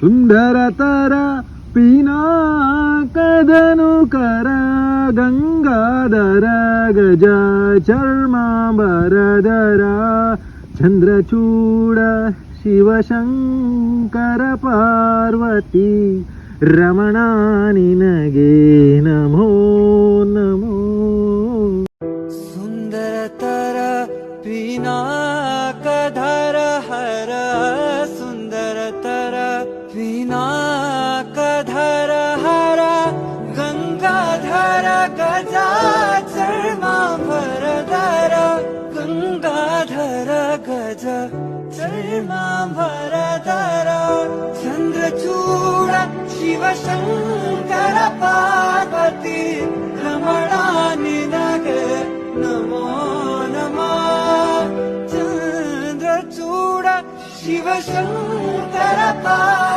ಸುಂದರತರ ಪಿನಾಕದನುಕರ ಗಂಗಾಧರ ಗಜ ಚರ್ಮಾಂಬರಧರ ಚಂದ್ರಚೂಡ ಶಿವಶಂಕರ ಪಾರ್ವತಿ ರಮಣ ನಿನಗೆ ನಮೋ ನಮೋ. ಸುಂದರತರ ಪಿನಾಕಧರ ಹರ ಸುಂದರತರ ಪಿನಾಕಧರ ಹರ ಗಂಗಾಧರ ಗಜ ಚರ್ಮಾಂಬರಧರ ಗಂಗಾಧರ ಗಜ ಚರ್ಮಾಂಬರಧರ ಚಂದ್ರಚೂಡ ಶಿವಶಂಕರ ಪಾರ್ವತಿ ರಮಣ ನಿನಗೆ ನಮೋ ನಮೋ. ಚಂದ್ರಚೂಡ ಶಿವಶಂಕರ ಪಾರ್ವತಿ